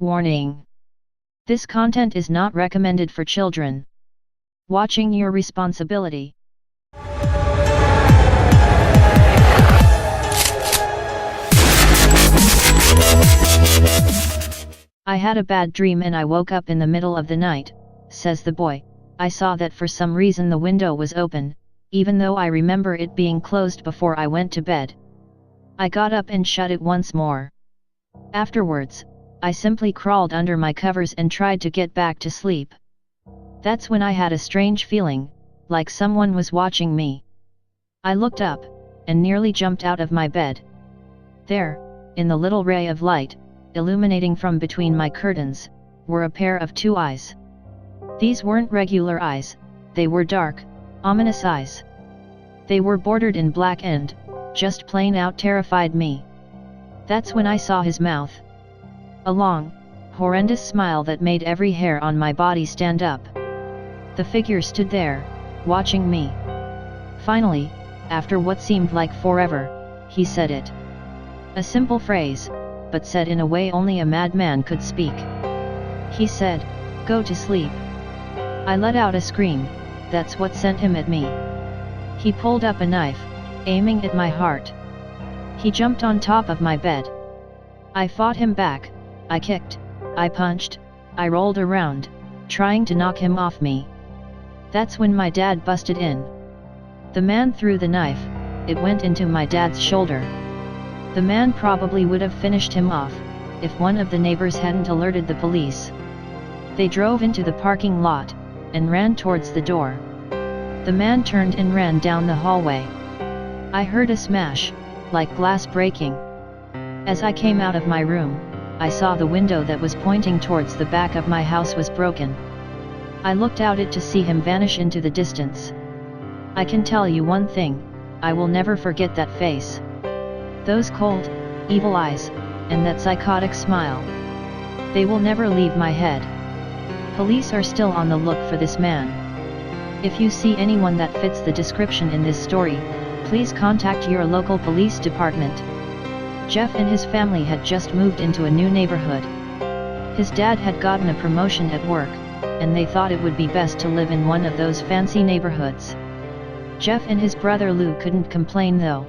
Warning. This content is not recommended for children. Watching your responsibility. I had a bad dream and I woke up in the middle of the night, says the boy. I saw that for some reason the window was open, even though I remember it being closed before I went to bed. I got up and shut it once more. Afterwards, I simply crawled under my covers and tried to get back to sleep. That's when I had a strange feeling, like someone was watching me. I looked up, and nearly jumped out of my bed. There, in the little ray of light, illuminating from between my curtains, were a pair of two eyes. These weren't regular eyes, they were dark, ominous eyes. They were bordered in black and, just plain out terrified me. That's when I saw his mouth. A long, horrendous smile that made every hair on my body stand up. The figure stood there, watching me. Finally, after what seemed like forever, he said it. A simple phrase, but said in a way only a madman could speak. He said, "Go to sleep." I let out a scream. That's what sent him at me. He pulled up a knife, aiming at my heart. He jumped on top of my bed. I fought him back. I kicked, I punched, I rolled around, trying to knock him off me. That's when my dad busted in. The man threw the knife, it went into my dad's shoulder. The man probably would have finished him off, if one of the neighbors hadn't alerted the police. They drove into the parking lot, and ran towards the door. The man turned and ran down the hallway. I heard a smash, like glass breaking. As I came out of my room, I saw the window that was pointing towards the back of my house was broken. I looked out it to see him vanish into the distance. I can tell you one thing, I will never forget that face. Those cold, evil eyes, and that psychotic smile. They will never leave my head. Police are still on the look for this man. If you see anyone that fits the description in this story, please contact your local police department. Jeff and his family had just moved into a new neighborhood. His dad had gotten a promotion at work, and they thought it would be best to live in one of those fancy neighborhoods. Jeff and his brother Lou couldn't complain though.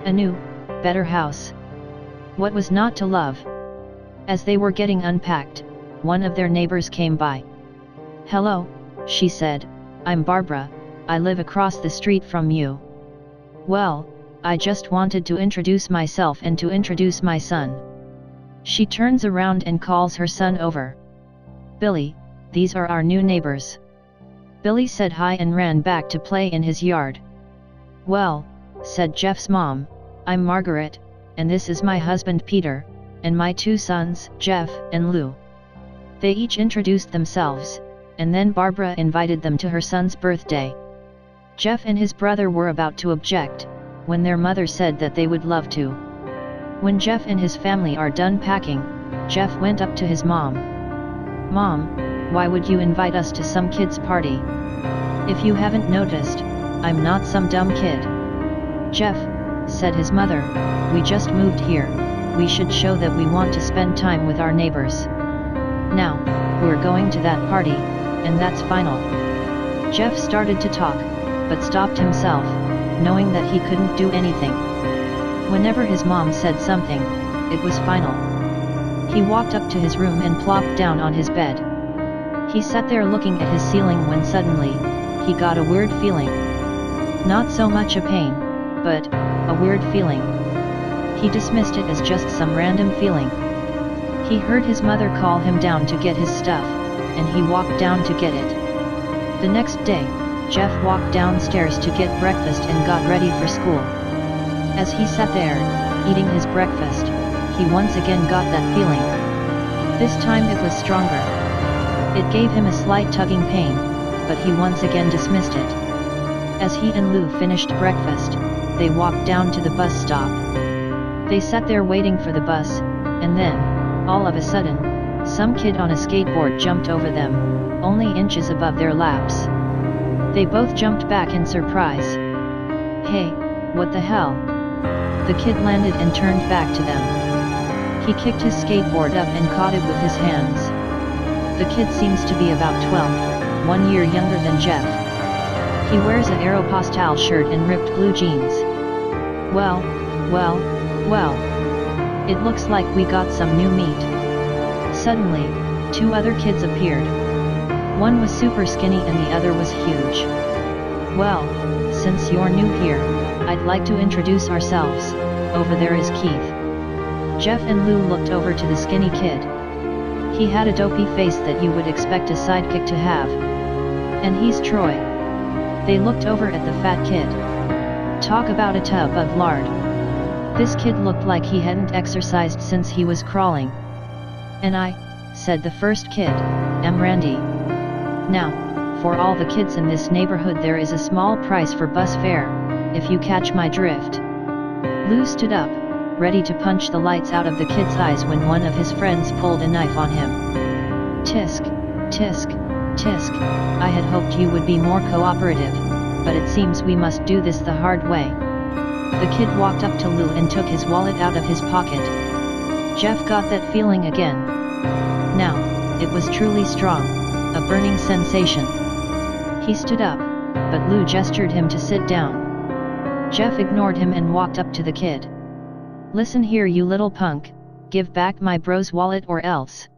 A new, better house. What was not to love? As they were getting unpacked, one of their neighbors came by. "Hello," she said, "I'm Barbara, I live across the street from you." "Well, I just wanted to introduce myself and to introduce my son." She turns around and calls her son over. "Billy, these are our new neighbors." Billy said hi and ran back to play in his yard. "Well," said Jeff's mom, "I'm Margaret, and this is my husband Peter, and my two sons, Jeff and Lou." They each introduced themselves, and then Barbara invited them to her son's birthday. Jeff and his brother were about to object, when their mother said that they would love to. When Jeff and his family are done packing, Jeff went up to his mom. "Mom, why would you invite us to some kid's party? If you haven't noticed, I'm not some dumb kid." "Jeff," said his mother, "we just moved here, we should show that we want to spend time with our neighbors. Now, we're going to that party, and that's final." Jeff started to talk, but stopped himself, knowing that he couldn't do anything. Whenever his mom said something, it was final. He walked up to his room and plopped down on his bed. He sat there looking at his ceiling when suddenly, he got a weird feeling. Not so much a pain, but a weird feeling. He dismissed it as just some random feeling. He heard his mother call him down to get his stuff, and he walked down to get it. The next day, Jeff walked downstairs to get breakfast and got ready for school. As he sat there, eating his breakfast, he once again got that feeling. This time it was stronger. It gave him a slight tugging pain, but he once again dismissed it. As he and Lou finished breakfast, they walked down to the bus stop. They sat there waiting for the bus, and then, all of a sudden, some kid on a skateboard jumped over them, only inches above their laps. They both jumped back in surprise. "Hey, what the hell?" The kid landed and turned back to them. He kicked his skateboard up and caught it with his hands. The kid seems to be about 12, 1 year younger than Jeff. He wears a Aeropostale shirt and ripped blue jeans. Well. It looks like we got some new meat. Suddenly, 2 other kids appeared. One was super skinny and the other was huge. Well, since you're new here, I'd like to introduce ourselves. Over there is Keith. Jeff and Lou looked over to the skinny kid. He had a dopey face that you would expect a sidekick to have. And he's Troy. They looked over at the fat kid. Talk about a tub of lard. This kid looked like he hadn't exercised since he was crawling. And I, said the first kid, am Randy. Now, for all the kids in this neighborhood there is a small price for bus fare, if you catch my drift. Lou stood up, ready to punch the lights out of the kid's eyes when one of his friends pulled a knife on him. Tisk, tisk, tisk, I had hoped you would be more cooperative, but it seems we must do this the hard way. The kid walked up to Lou and took his wallet out of his pocket. Jeff got that feeling again. Now, it was truly strong, a burning sensation. He stood up, but Lou gestured him to sit down. Jeff ignored him and walked up to the kid. Listen here you little punk, give back my bro's wallet or else.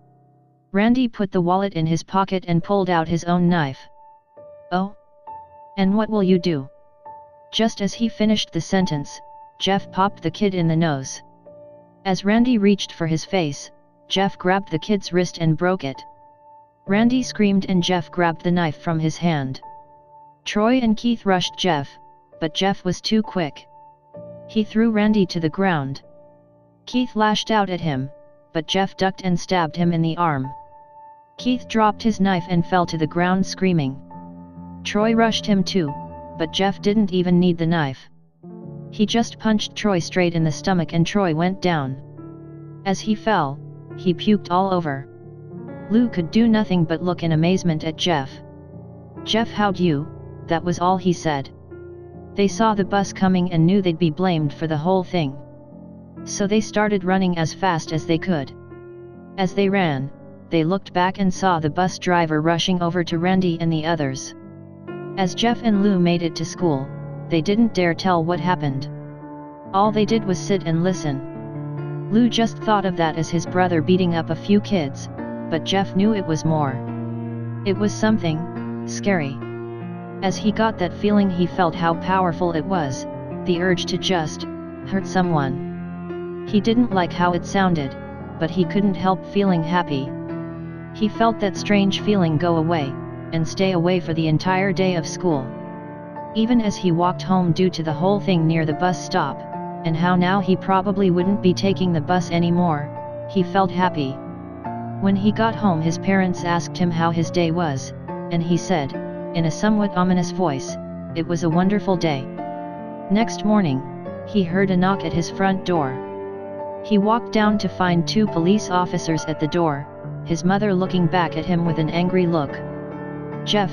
Randy put the wallet in his pocket and pulled out his own knife. Oh? And what will you do? Just as he finished the sentence, Jeff popped the kid in the nose. As Randy reached for his face, Jeff grabbed the kid's wrist and broke it. Randy screamed and Jeff grabbed the knife from his hand. Troy and Keith rushed Jeff, but Jeff was too quick. He threw Randy to the ground. Keith lashed out at him, but Jeff ducked and stabbed him in the arm. Keith dropped his knife and fell to the ground screaming. Troy rushed him too, but Jeff didn't even need the knife. He just punched Troy straight in the stomach and Troy went down. As he fell, he puked all over. Lou could do nothing but look in amazement at Jeff. Jeff, how'd you? That was all he said. They saw the bus coming and knew they'd be blamed for the whole thing. So they started running as fast as they could. As they ran, they looked back and saw the bus driver rushing over to Randy and the others. As Jeff and Lou made it to school, they didn't dare tell what happened. All they did was sit and listen. Lou just thought of that as his brother beating up a few kids, but Jeff knew it was more. It was something scary. As he got that feeling he felt how powerful it was, the urge to just hurt someone. He didn't like how it sounded, but he couldn't help feeling happy. He felt that strange feeling go away, and stay away for the entire day of school. Even as he walked home due to the whole thing near the bus stop, and how now he probably wouldn't be taking the bus anymore, he felt happy. When he got home his parents asked him how his day was, and he said, in a somewhat ominous voice, it was a wonderful day. Next morning, he heard a knock at his front door. He walked down to find 2 police officers at the door, his mother looking back at him with an angry look. Jeff,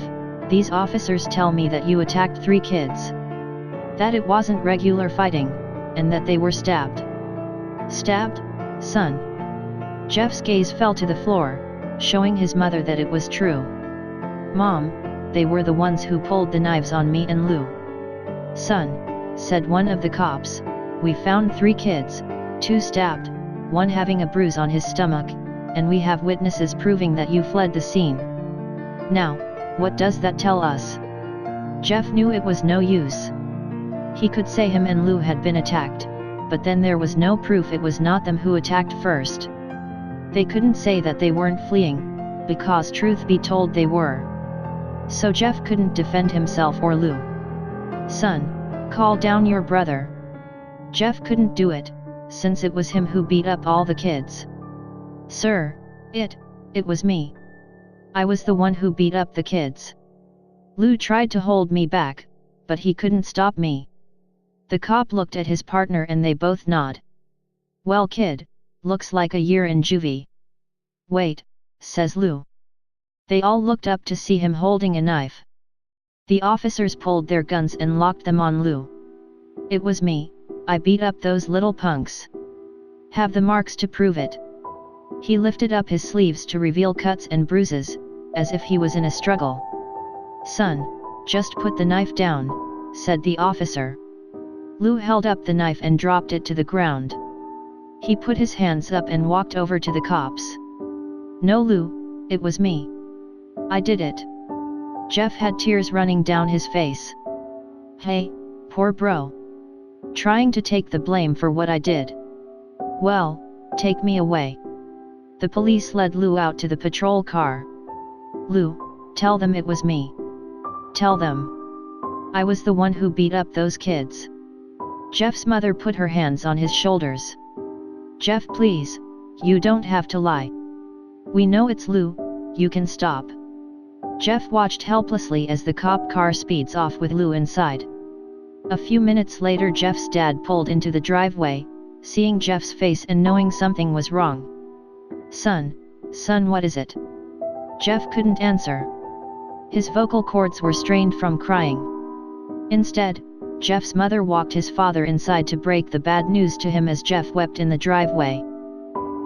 these officers tell me that you attacked 3 kids. That it wasn't regular fighting, and that they were stabbed. Stabbed, son? Jeff's gaze fell to the floor, showing his mother that it was true. Mom, they were the ones who pulled the knives on me and Lou. Son, said one of the cops, we found 3 kids, 2 stabbed, 1 having a bruise on his stomach, and we have witnesses proving that you fled the scene. Now, what does that tell us? Jeff knew it was no use. He could say him and Lou had been attacked, but then there was no proof it was not them who attacked first. They couldn't say that they weren't fleeing, because truth be told they were. So Jeff couldn't defend himself or Lou. Son, call down your brother. Jeff couldn't do it, since it was him who beat up all the kids. Sir, it was me. I was the one who beat up the kids. Lou tried to hold me back, but he couldn't stop me. The cop looked at his partner and they both nod. Well kid, looks like a year in juvie. Wait, says Lou. They all looked up to see him holding a knife. The officers pulled their guns and locked them on Lou. It was me, I beat up those little punks. Have the marks to prove it. He lifted up his sleeves to reveal cuts and bruises, as if he was in a struggle. Son, just put the knife down, said the officer. Lou held up the knife and dropped it to the ground. He put his hands up and walked over to the cops. No Lou, it was me. I did it. Jeff had tears running down his face. Hey, poor bro. Trying to take the blame for what I did. Well, take me away. The police led Lou out to the patrol car. Lou, tell them it was me. Tell them. I was the one who beat up those kids. Jeff's mother put her hands on his shoulders. Jeff, please, you don't have to lie. We know it's Lou, you can stop. Jeff watched helplessly as the cop car speeds off with Lou inside. A few minutes later Jeff's dad pulled into the driveway, seeing Jeff's face and knowing something was wrong. Son, what is it? Jeff couldn't answer. His vocal cords were strained from crying. Instead, Jeff's mother walked his father inside to break the bad news to him as Jeff wept in the driveway.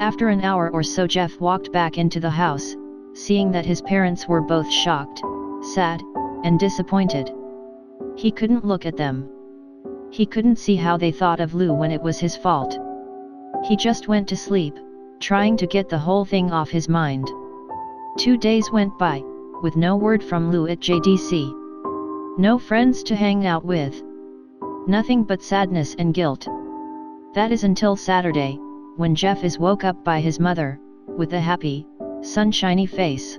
After an hour or so Jeff walked back into the house, seeing that his parents were both shocked, sad, and disappointed. He couldn't look at them. He couldn't see how they thought of Lou when it was his fault. He just went to sleep, trying to get the whole thing off his mind. 2 days went by, with no word from Lou at JDC. No friends to hang out with. Nothing but sadness and guilt. That is until Saturday, when Jeff is woke up by his mother, with a happy, sunshiny face.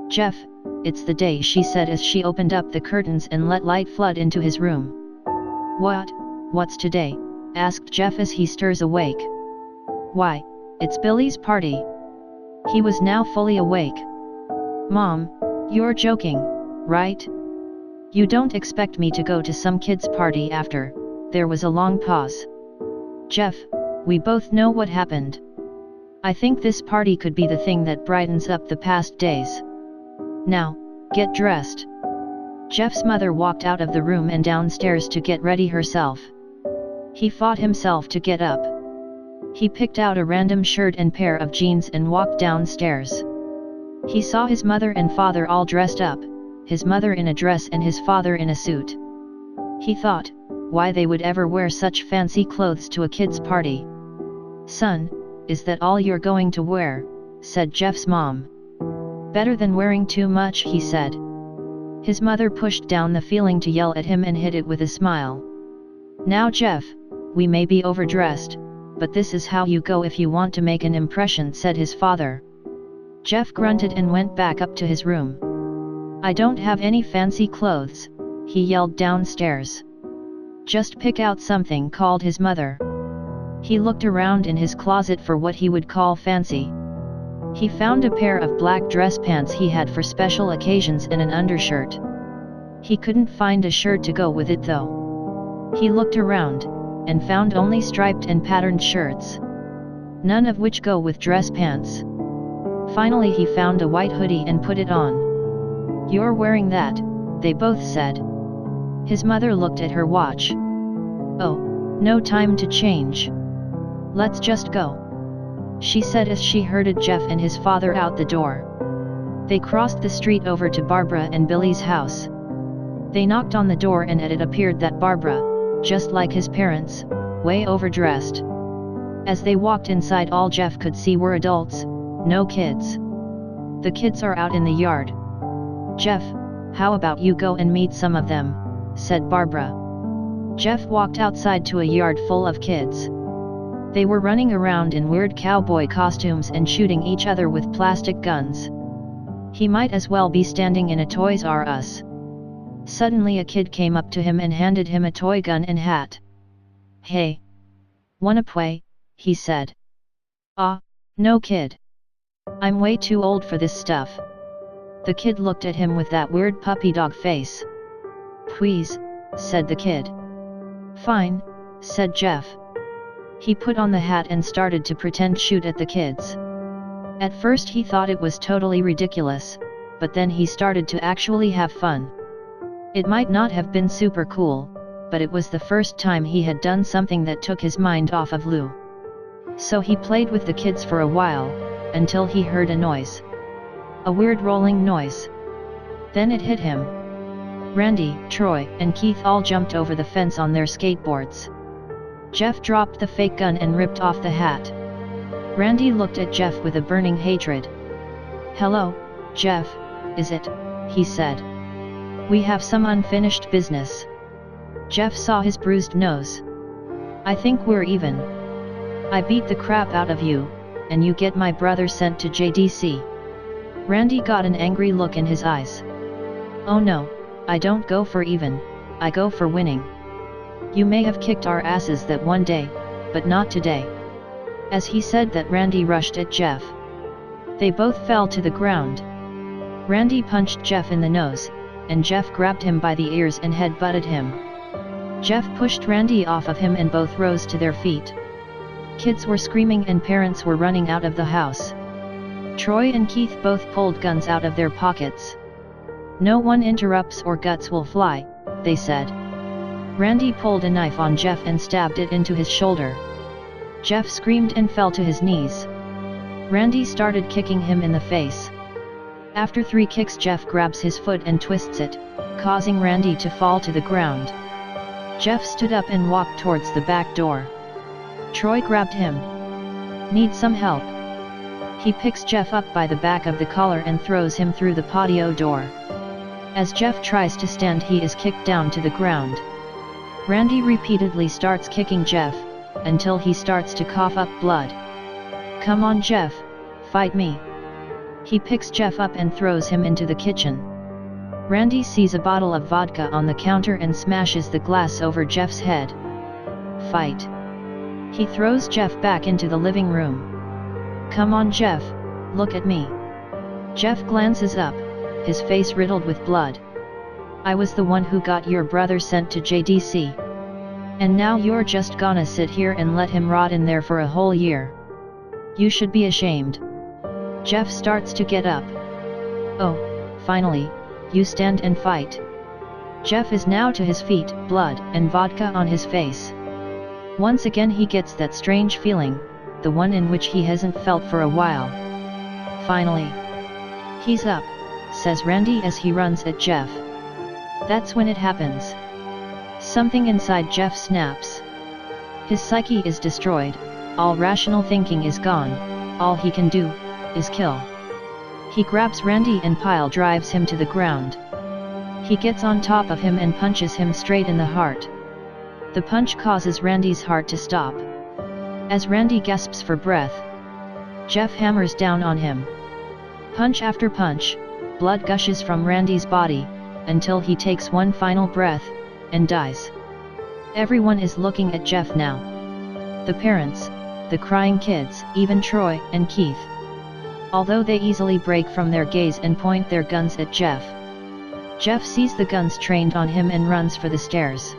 Jeff, it's the day, she said as she opened up the curtains and let light flood into his room. What's today? Asked Jeff as he stirs awake. Why, it's Billy's party. He was now fully awake. Mom, you're joking, right? You don't expect me to go to some kid's party after. There was a long pause. Jeff, we both know what happened. I think this party could be the thing that brightens up the past days. Now, get dressed. Jeff's mother walked out of the room and downstairs to get ready herself. He fought himself to get up. He picked out a random shirt and pair of jeans and walked downstairs. He saw his mother and father all dressed up, his mother in a dress and his father in a suit. He thought, why they would ever wear such fancy clothes to a kid's party. Son, is that all you're going to wear? Said Jeff's mom. Better than wearing too much, he said. His mother pushed down the feeling to yell at him and hid it with a smile. Now Jeff, we may be overdressed, but this is how you go if you want to make an impression, said his father. Jeff grunted and went back up to his room. I don't have any fancy clothes, he yelled downstairs. Just pick out something, called his mother. He looked around in his closet for what he would call fancy. He found a pair of black dress pants he had for special occasions and an undershirt. He couldn't find a shirt to go with it though. He looked around, and found only striped and patterned shirts. None of which go with dress pants. Finally he found a white hoodie and put it on. You're wearing that, they both said. His mother looked at her watch. Oh, no time to change. Let's just go, she said as she herded Jeff and his father out the door. They crossed the street over to Barbara and Billy's house. They knocked on the door and it appeared that Barbara, just like his parents, way overdressed. As they walked inside, all Jeff could see were adults, no kids. The kids are out in the yard. Jeff, how about you go and meet some of them, said Barbara. Jeff walked outside to a yard full of kids. They were running around in weird cowboy costumes and shooting each other with plastic guns. He might as well be standing in a Toys R Us. Suddenly a kid came up to him and handed him a toy gun and hat. Hey, wanna play? He said. No kid. I'm way too old for this stuff. The kid looked at him with that weird puppy dog face. Please, said the kid. Fine, said Jeff. He put on the hat and started to pretend shoot at the kids. At first he thought it was totally ridiculous, but then he started to actually have fun. It might not have been super cool, but it was the first time he had done something that took his mind off of Lou. So he played with the kids for a while, until he heard a noise. A weird rolling noise. Then it hit him. Randy, Troy, and Keith all jumped over the fence on their skateboards. Jeff dropped the fake gun and ripped off the hat. Randy looked at Jeff with a burning hatred. "Hello, Jeff, is it?" he said. "We have some unfinished business." Jeff saw his bruised nose. "I think we're even. I beat the crap out of you, and you get my brother sent to JDC. Randy got an angry look in his eyes. "Oh no, I don't go for even, I go for winning. You may have kicked our asses that one day, but not today." As he said that, Randy rushed at Jeff. They both fell to the ground. Randy punched Jeff in the nose, and Jeff grabbed him by the ears and head-butted him. Jeff pushed Randy off of him and both rose to their feet. Kids were screaming and parents were running out of the house. Troy and Keith both pulled guns out of their pockets. "No one interrupts or guts will fly," they said. Randy pulled a knife on Jeff and stabbed it into his shoulder. Jeff screamed and fell to his knees. Randy started kicking him in the face. After 3 kicks, Jeff grabs his foot and twists it, causing Randy to fall to the ground. Jeff stood up and walked towards the back door. Troy grabbed him. "Need some help?" He picks Jeff up by the back of the collar and throws him through the patio door. As Jeff tries to stand, he is kicked down to the ground. Randy repeatedly starts kicking Jeff, until he starts to cough up blood. "Come on, Jeff, fight me." He picks Jeff up and throws him into the kitchen. Randy sees a bottle of vodka on the counter and smashes the glass over Jeff's head. "Fight." He throws Jeff back into the living room. "Come on, Jeff, look at me." Jeff glances up, his face riddled with blood. "I was the one who got your brother sent to JDC. And now you're just gonna sit here and let him rot in there for a whole year. You should be ashamed." Jeff starts to get up. "Oh, finally, you stand and fight." Jeff is now to his feet, blood and vodka on his face. Once again he gets that strange feeling, the one in which he hasn't felt for a while. "Finally. He's up," says Randy as he runs at Jeff. That's when it happens. Something inside Jeff snaps. His psyche is destroyed, all rational thinking is gone, all he can do is kill. He grabs Randy and pile drives him to the ground. He gets on top of him and punches him straight in the heart. The punch causes Randy's heart to stop. As Randy gasps for breath, Jeff hammers down on him. Punch after punch, blood gushes from Randy's body, until he takes one final breath, and dies. Everyone is looking at Jeff now. The parents, the crying kids, even Troy and Keith. Although they easily break from their gaze and point their guns at Jeff. Jeff sees the guns trained on him and runs for the stairs.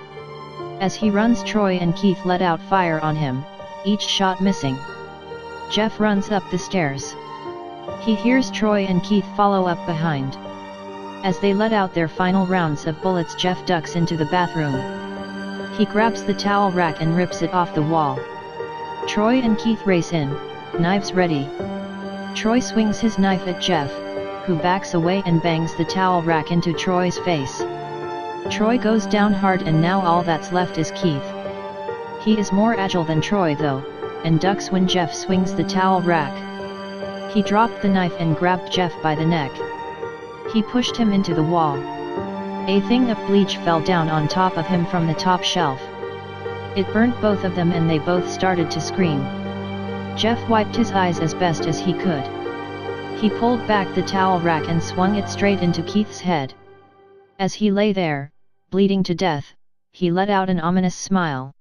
As he runs, Troy and Keith let out fire on him, each shot missing. Jeff runs up the stairs. He hears Troy and Keith follow up behind. As they let out their final rounds of bullets, Jeff ducks into the bathroom. He grabs the towel rack and rips it off the wall. Troy and Keith race in, knives ready. Troy swings his knife at Jeff, who backs away and bangs the towel rack into Troy's face. Troy goes down hard, and now all that's left is Keith. He is more agile than Troy though, and ducks when Jeff swings the towel rack. He dropped the knife and grabbed Jeff by the neck. He pushed him into the wall. A thing of bleach fell down on top of him from the top shelf. It burnt both of them and they both started to scream. Jeff wiped his eyes as best as he could. He pulled back the towel rack and swung it straight into Keith's head. As he lay there, bleeding to death, he let out an ominous smile.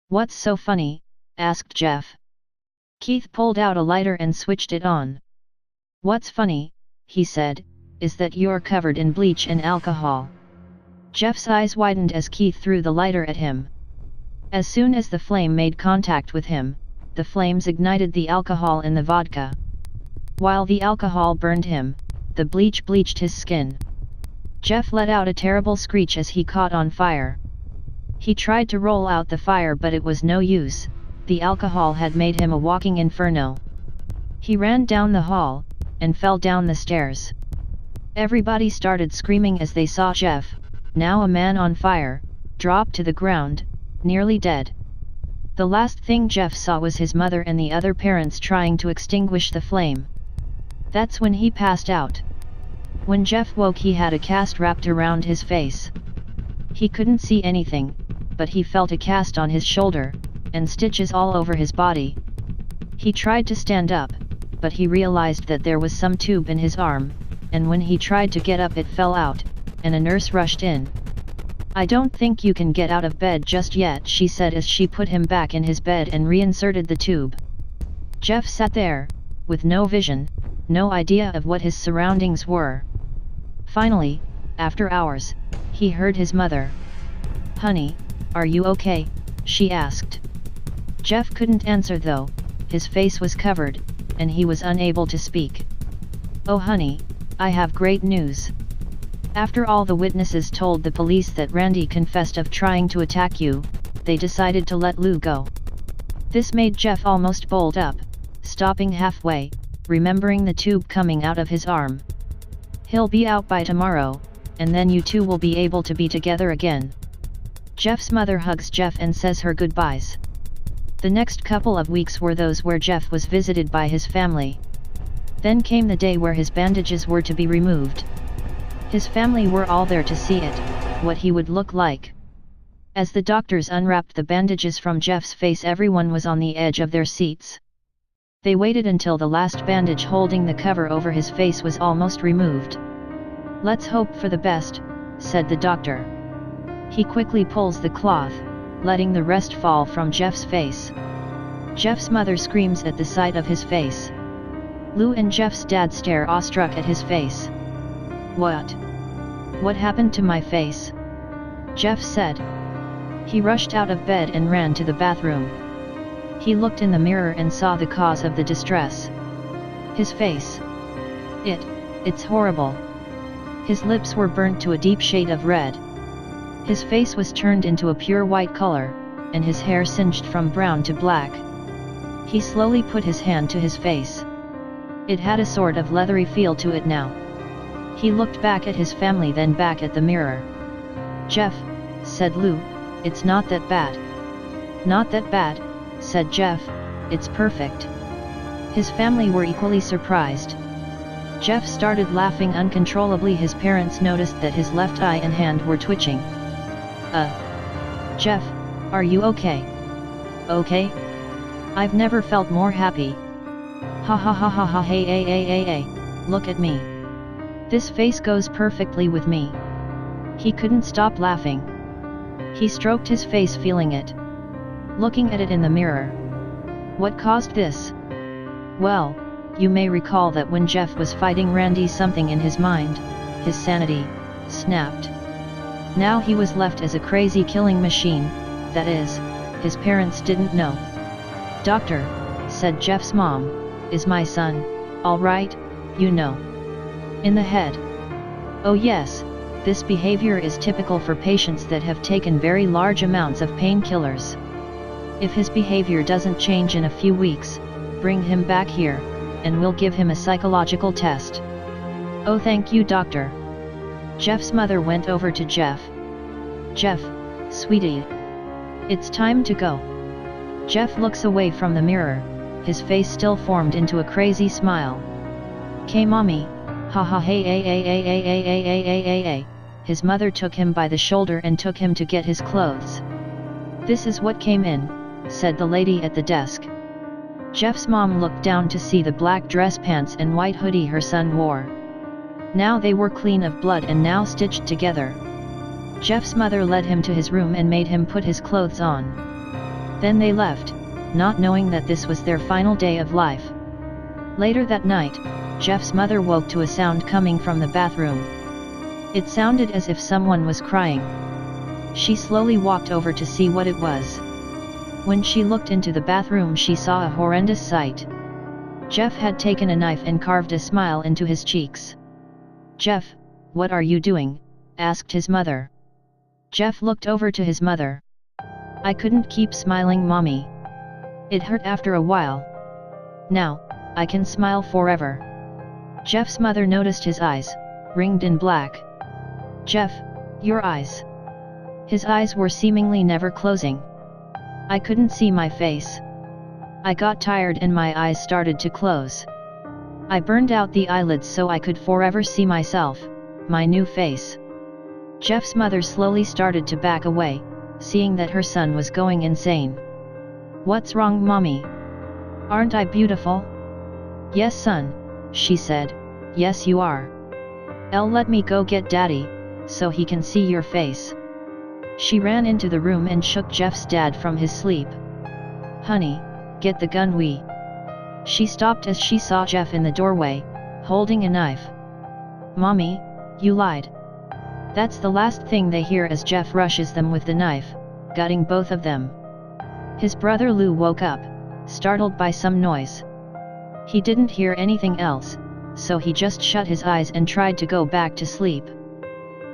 "What's so funny?" asked Jeff. Keith pulled out a lighter and switched it on. "What's funny," he said, "is that you're covered in bleach and alcohol." Jeff's eyes widened as Keith threw the lighter at him. As soon as the flame made contact with him, the flames ignited the alcohol in the vodka. While the alcohol burned him, the bleach bleached his skin. Jeff let out a terrible screech as he caught on fire. He tried to roll out the fire, but it was no use. The alcohol had made him a walking inferno. He ran down the hall, and fell down the stairs. Everybody started screaming as they saw Jeff, now a man on fire, drop to the ground, nearly dead. The last thing Jeff saw was his mother and the other parents trying to extinguish the flame. That's when he passed out. When Jeff woke, he had a cast wrapped around his face. He couldn't see anything, but he felt a cast on his shoulder, and stitches all over his body. He tried to stand up, but he realized that there was some tube in his arm, and when he tried to get up it fell out, and a nurse rushed in. "I don't think you can get out of bed just yet," she said as she put him back in his bed and reinserted the tube. Jeff sat there, with no vision, no idea of what his surroundings were. Finally, after hours, he heard his mother. "Honey, are you okay?" she asked. Jeff couldn't answer though, his face was covered, and he was unable to speak. "Oh honey, I have great news. After all the witnesses told the police that Randy confessed of trying to attack you, they decided to let Lou go." This made Jeff almost bolt up, stopping halfway, remembering the tube coming out of his arm. "He'll be out by tomorrow, and then you two will be able to be together again." Jeff's mother hugs Jeff and says her goodbyes. The next couple of weeks were those where Jeff was visited by his family. Then came the day where his bandages were to be removed. His family were all there to see it, what he would look like. As the doctors unwrapped the bandages from Jeff's face, everyone was on the edge of their seats. They waited until the last bandage holding the cover over his face was almost removed. "Let's hope for the best," said the doctor. He quickly pulls the cloth, letting the rest fall from Jeff's face. Jeff's mother screams at the sight of his face. Lou and Jeff's dad stare awestruck at his face. "What? What happened to my face?" Jeff said. He rushed out of bed and ran to the bathroom. He looked in the mirror and saw the cause of the distress. His face. It's horrible. His lips were burnt to a deep shade of red. His face was turned into a pure white color, and his hair singed from brown to black. He slowly put his hand to his face. It had a sort of leathery feel to it now. He looked back at his family, then back at the mirror. "Jeff," said Lou, "it's not that bad." "Not that bad," said Jeff, "it's perfect." His family were equally surprised. Jeff started laughing uncontrollably. His parents noticed that his left eye and hand were twitching. Jeff, are you okay?" "Okay? I've never felt more happy. Ha ha ha ha ha, hey, look at me. This face goes perfectly with me." He couldn't stop laughing. He stroked his face, feeling it. Looking at it in the mirror. What caused this? Well, you may recall that when Jeff was fighting Randy, something in his mind, his sanity, snapped. Now he was left as a crazy killing machine, that is, his parents didn't know. "Doctor," said Jeff's mom, "is my son all right, you know?" "In the head?" "Oh yes, this behavior is typical for patients that have taken very large amounts of painkillers. If his behavior doesn't change in a few weeks, bring him back here, and we'll give him a psychological test." "Oh, thank you, doctor." Jeff's mother went over to Jeff. "Jeff, sweetie. It's time to go." Jeff looks away from the mirror, his face still formed into a crazy smile. "K mommy, ha ha hey ay. His mother took him by the shoulder and took him to get his clothes. "This is what came in," said the lady at the desk. Jeff's mom looked down to see the black dress pants and white hoodie her son wore. Now they were clean of blood and now stitched together. Jeff's mother led him to his room and made him put his clothes on. Then they left, not knowing that this was their final day of life. Later that night, Jeff's mother woke to a sound coming from the bathroom. It sounded as if someone was crying. She slowly walked over to see what it was. When she looked into the bathroom, she saw a horrendous sight. Jeff had taken a knife and carved a smile into his cheeks. "Jeff, what are you doing?" asked his mother. Jeff looked over to his mother. "I couldn't keep smiling, Mommy. It hurt after a while. Now, I can smile forever. Jeff's mother noticed his eyes, ringed in black. Jeff, your eyes. His eyes were seemingly never closing. I couldn't see my face. I got tired and my eyes started to close. I burned out the eyelids so I could forever see myself, my new face. Jeff's mother slowly started to back away, seeing that her son was going insane. What's wrong, Mommy? Aren't I beautiful? Yes, son, she said, yes you are. Let me go get Daddy, so he can see your face. She ran into the room and shook Jeff's dad from his sleep. Honey, get the gun She stopped as she saw Jeff in the doorway, holding a knife. Mommy, you lied. That's the last thing they hear as Jeff rushes them with the knife, gutting both of them. His brother Lou woke up, startled by some noise. He didn't hear anything else, so he just shut his eyes and tried to go back to sleep.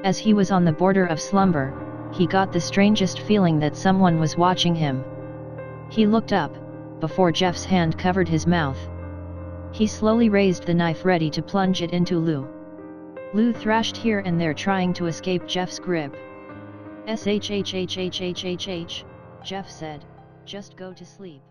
As he was on the border of slumber, he got the strangest feeling that someone was watching him. He looked up, before Jeff's hand covered his mouth. He slowly raised the knife ready to plunge it into Lou. Lou thrashed here and there trying to escape Jeff's grip. "Shhhhhhhh," Jeff said, "just go to sleep."